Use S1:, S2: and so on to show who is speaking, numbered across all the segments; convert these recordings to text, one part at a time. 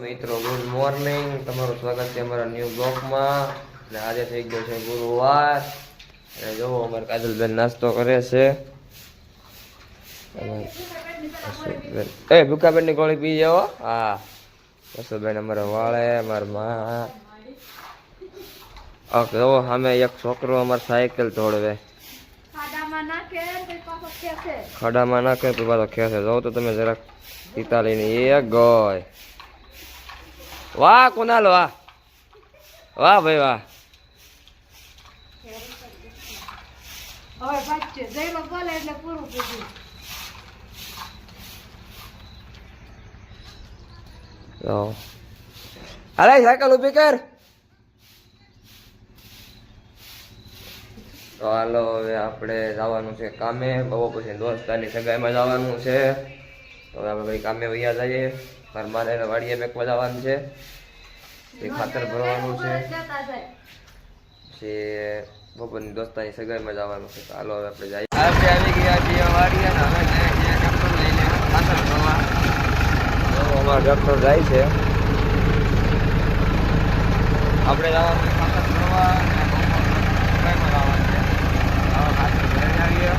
S1: મિત્રો good morning, તમારું સ્વાગત છે અમારા ન્યૂ બ્લોગમાં. અને આજે થઈ ગયો છે ગુરુવાર અને જોવો અમારે કાજલબેન નાસ્તો કરે છે. એ ભૂકાબેન ની ગોળી પી જાઓ. હા રસોબેન અમારા વાળે અમારા માં. ઓકે જોવો સામે એક છોકરો અમારે સાયકલ તોડવે, ખાડામાં નાખે તો પાછો ખેંચે. જોવો તો તમે જરાક પિતા લઈને એક ગોય. વાહ કોનાલો, વાહ વાહ ભાઈ વાહ. અરે સાયકલ ઉભી કર. તો હાલો હવે આપણે જવાનું છે કામે. બહુ પછી દોસ્તારની સગાઈમાં જવાનું છે. તો હવે આપણે ભાઈ કામે વૈયા જઈએ. મારે વાડીએ બેકવા જવાનું છે, એ ખાતર ભરવાનું છે, પછી બપોરની દોસ્તાની સગાઈમાં જવાનું છે. તો હાલો હવે આપણે જઈએ. આપણે આવી ગયા છીએ વાડીએ ને હવે ટ્રેક્ટર લઈને ખાતર ભરવા. અમારો ટ્રેક્ટર જાય છે. આપણે જવાનું ખાતર ભરવા અને સગાઈમાં જવાનું છે. હવે ખાતર ભરાઈ આવીએ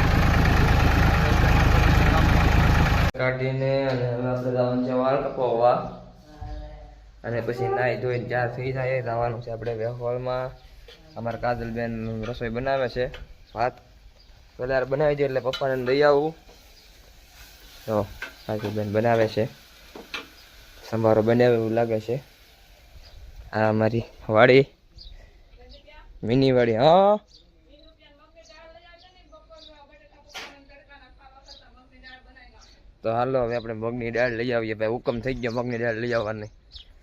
S1: કાઢીને, અને હવે આપણે જવાનું છે વાળ કપાવવા. અને પછી નાહી ધોઈને ચાર થઈ જાય જવાનું છે આપણે વેહોલમાં. અમારા કાજલબેન રસોઈ બનાવે છે, ભાત કદાર બનાવી દે એટલે પપ્પાને દઈ આવું. તો કાજલબેન બનાવે છે, સંભારો બનાવે એવું લાગે છે. આ અમારી વાડી, મિની વાડી. હા તો હાલો હવે આપણે મગની દાળ લઈ આવીએ. ભાઈ હુકમ થઈ ગયો મગની દાળ લઈ આવવાની.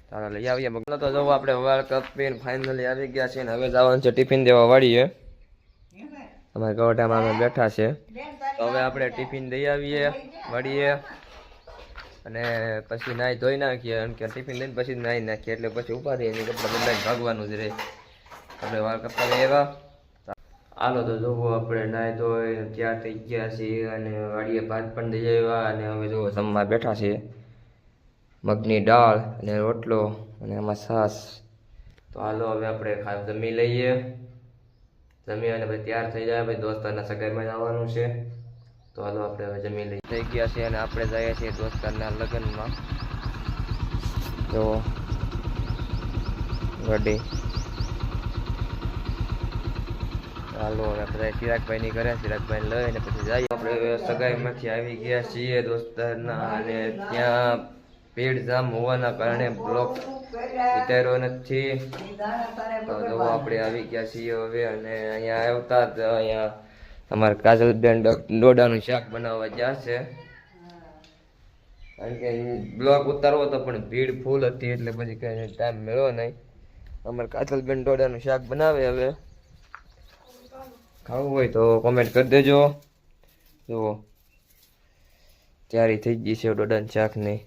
S1: ચાલો લઈ આવીએ મગ. તો જો આપણે વાળ કપીને ફાઇનલી આવી ગયા છે ને હવે જવાનું છે ટિફિન દેવા વાળીએ. અમારા ગોઠામાં અમે બેઠા છે. તો હવે આપણે ટિફિન દઈ આવીએ વાળીએ અને પછી નાહી ધોઈ નાખીએ. કારણ કે ટિફિન લઈને પછી નાહી નાખીએ એટલે પછી ઉપાડીએ એની કપડાં બદલાઈને ભાગવાનું જ રહે. આપણે વાળ કપાવી એવા. હાલો તો જોવો આપણે નાહી ધોઈ તૈયાર થઈ ગયા છીએ અને વાડીએ ભાત પણ દઈ આવ્યા. અને હવે જોવો જમવા બેઠા છીએ. મગની દાળ અને રોટલો અને એમાં છાશ. તો હાલો હવે આપણે જમી લઈએ. જમી અને પછી તૈયાર થઈ જાય. પછી દોસ્તારના સગાઈમાં જવાનું છે. તો હાલો આપણે હવે જમી લઈએ. થઈ ગયા છે અને આપણે જઈએ છીએ દોસ્તારના લગ્નમાં. જો ગાડી. હાલો હવે આપણે ચિરાગભાઈ ની ઘરે, ચિરાગભાઈ લઈને પછી જઈએ. આપણે સગાઈમાંથી આવી ગયા છીએ દોસ્તારના, અને ત્યાં ભીડ જામ હોવાના કારણે બ્લોક ઉતાર્યો નથી. તો જો આપણે આવી ગયા છીએ હવે, અને અહીંયા આવતા જ અહીંયા અમારે કાજલબેન ડોડાનું શાક બનાવવા ગયા છે. કારણ કે બ્લોક ઉતારવો તો પણ ભીડ ફૂલ હતી એટલે પછી કઈ ટાઈમ મળ્યો નહીં. અમારે કાજલબેન ડોડાનું શાક બનાવે. હવે ખાવું હોય તો કોમેન્ટ કરી દેજો. જુઓ તૈયારી થઈ ગઈ છે ડોડાના શાકની.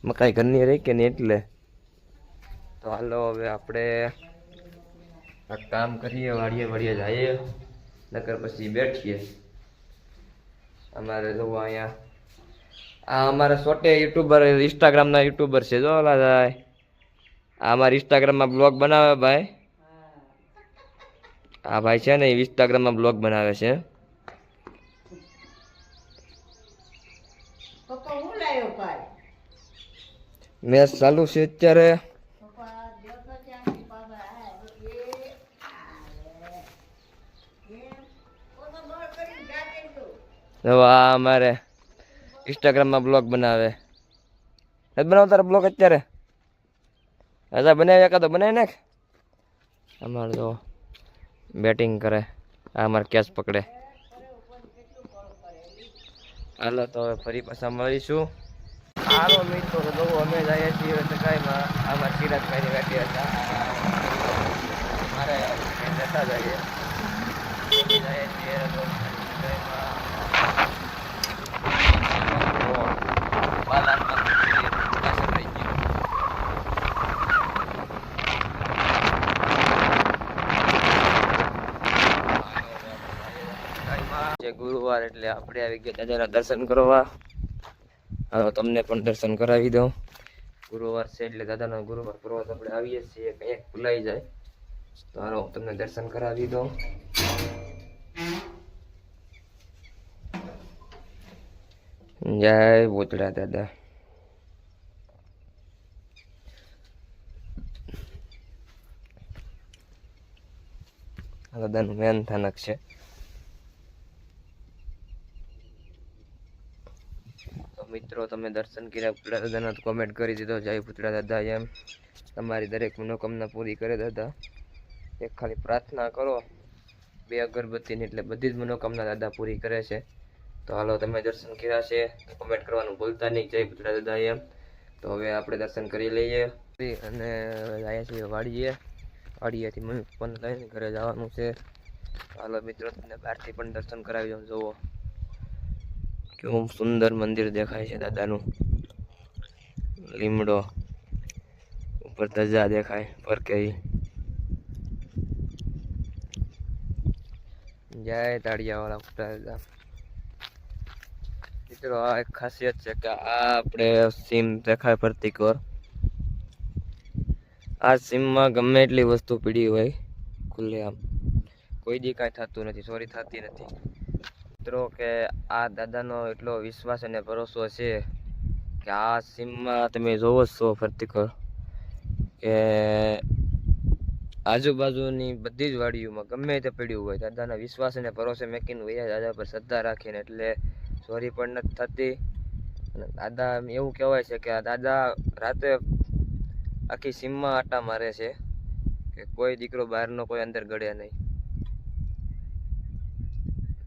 S1: મકાઈ ઘરની રહી કે નહીં એટલે. તો હાલો હવે આપણે આ કામ કરીએ, વાળીએ જઈએ, નકર પછી બેઠીએ. અમારે જોવો અહીંયા આ અમારા છોટે યુટ્યુબર, ઇન્સ્ટાગ્રામના યુટ્યુબર છે. જો ઓલા જાય આ અમારા ઇન્સ્ટાગ્રામમાં બ્લોગ બનાવે ભાઈ. આ ભાઈ છે ને એ ઇન્સ્ટાગ્રામમાં બ્લોગ બનાવે છે. મેચ ચાલુ છે અત્યારે. આ અમારે ઇન્સ્ટાગ્રામમાં બ્લોગ બનાવે. નથી બનાવ તારા બ્લોગ અત્યારે? અચ્છા બનાવી એકાદો બનાવી નાખ. અમારે તો બેટિંગ કરે, આ અમારે કેચ પકડે. હાલો તો હવે ફરી પાછા મળીશું. હાલો મિત્રો તો અમે જઈએ છીએ સગાઈમાં. આમાં ચિરાગભાઈની ગાડી હતા મારે જતા જઈએ છીએ ગુરુવાર એટલે આપણે આવી ગયા દાદાના દર્શન કરવા. હવે તમને પણ દર્શન કરાવી દઉં. ગુરુવાર છે એટલે દાદાનો ગુરુવાર પ્રવાસ આપણે આવીએ છીએ, કંઈક ભૂલાઈ જાય તો હાલો તમને દર્શન કરાવી દો. જય ભૂતળા દાદા. દાદાનું મેન સ્થાનક છે. તો મિત્રો તમે દર્શન કર્યા ભૂતળા દાદાના કોમેન્ટ કરી દીધો જય ભૂતળા દાદા એમ. તમારી દરેક મનોકામના પૂરી કરે દાદા. એક ખાલી પ્રાર્થના કરો 2 અગરબત્તીની એટલે બધી જ મનોકામના દાદા પૂરી કરે છે. તો હાલો તમે દર્શન કર્યા છે તો કોમેન્ટ કરવાનું ભૂલતા નહીં જય ભૂતળા દાદા એમ. તો હવે આપણે દર્શન કરી લઈએ અને આવ્યા છીએ વાડીએથી મમ્મી પપ્પાને લઈને ઘરે જવાનું છે. હાલો મિત્રો તમને બહારથી પણ દર્શન કરાવી દઉં. જુઓ કેવું સુંદર મંદિર દેખાય છે દાદાનું. લીમડો ઉપર ધજા દેખાય ફરકે. જય તાળિયાવાળા ભૂતળા દાદા. મિત્રો આ એક ખાસિયત છે કે આ આપણે સીમ દેખાય પ્રતિકોર. આ સીમમાં ગમે એટલી વસ્તુ પીડી હોય ખુલ્લે આમ કોઈ દી કાંઈ થતું નથી, ચોરી થતી નથી. મિત્રો કે આ દાદાનો એટલો વિશ્વાસ અને ભરોસો છે કે આ સીમમાં તમે જોવો છો પ્રતિકોર કે આજુબાજુની બધી જ વાડીઓમાં ગમે તે પડ્યું હોય દાદાના વિશ્વાસ અને ભરોસે મેકીને હોય દાદા પર શ્રદ્ધા રાખીને એટલે ચોરી પણ નથી થતી. અને દાદા એવું કહેવાય છે કે આ દાદા રાતે આખી સીમમાં આટા મારે છે કે કોઈ દીકરો બહારનો કોઈ અંદર ગળે નહીં.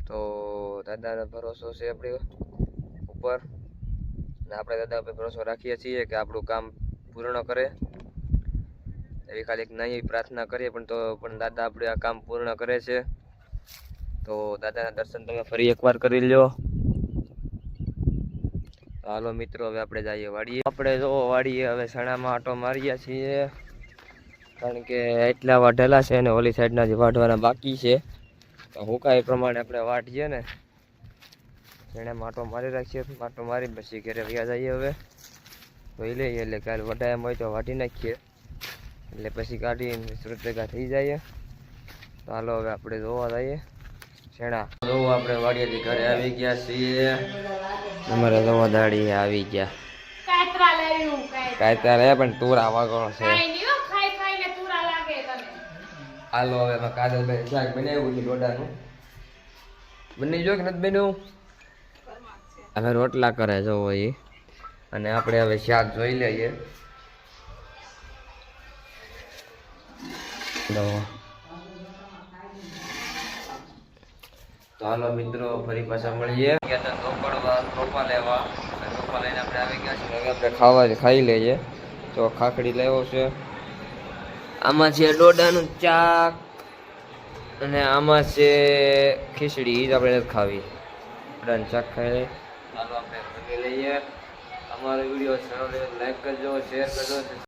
S1: તો દાદાનો ભરોસો છે આપણી ઉપર અને આપણે દાદા ઉપર ભરોસો રાખીએ છીએ કે આપણું કામ પૂર્ણ કરે. એવી ખાલી એક નાની પ્રાર્થના કરીએ પણ દાદા આપણે આ કામ પૂર્ણ કરે છે. તો દાદાના દર્શન તમે ફરી એકવાર કરી લો. હાલો મિત્રો હવે આપણે જઈએ વાડીએ. આપણે જો વાડીએ હવે સણામાં આટો મારીએ છીએ કારણ કે એટલા વાઢેલા છે ને ઓલી સાઈડના જે વાઢવાના બાકી છે. તો હુકાય એ પ્રમાણે આપણે વાઢીએ ને સણામાં આટો મારી રાખીએ. આટો મારી પછી ઘરે વ્યા જઈએ. હવે ધોઈ લઈએ એટલે કાલે વઢાયા હોય તો વાઢી નાખીએ એટલે પછી કાઢીને સુરત ભેગા થઈ જાય. તો હાલો હવે આપણે જોવા જઈએ શેણા. જોવું આપણે વાડીએથી ઘરે આવી ગયા છીએ. અમારે જોવા દાડી આવી ગયા. કાયતરા લે પણ તુરા વાગણો છે. હાલો હવે કાજલભાઈ શાક બનાવ્યું છે ડોડાનું. બની જો કે નથી બન્યું? હવે રોટલા કરે જોવો એ. અને આપણે હવે શાક જોઈ લઈએ. તો હાલો મિત્રો ફરી પાછા મળીએ. રોપા લેવા રોપા લઈને આપણે આવી ગયા છીએ. હવે આપણે ખાઈ લઈએ. તો ખાખડી લેવો છે. આમાં છે ડોડાનું ચાક અને આમાં છે ખીચડી. એ જ આપણે નથી ખાવી. ડોડાનું ચાક ખાઈ લઈએ. ચાલો આપણે ખાઈ લઈએ. અમારો વિડીયો સારો લાઈક કરજો, શેર કરજો,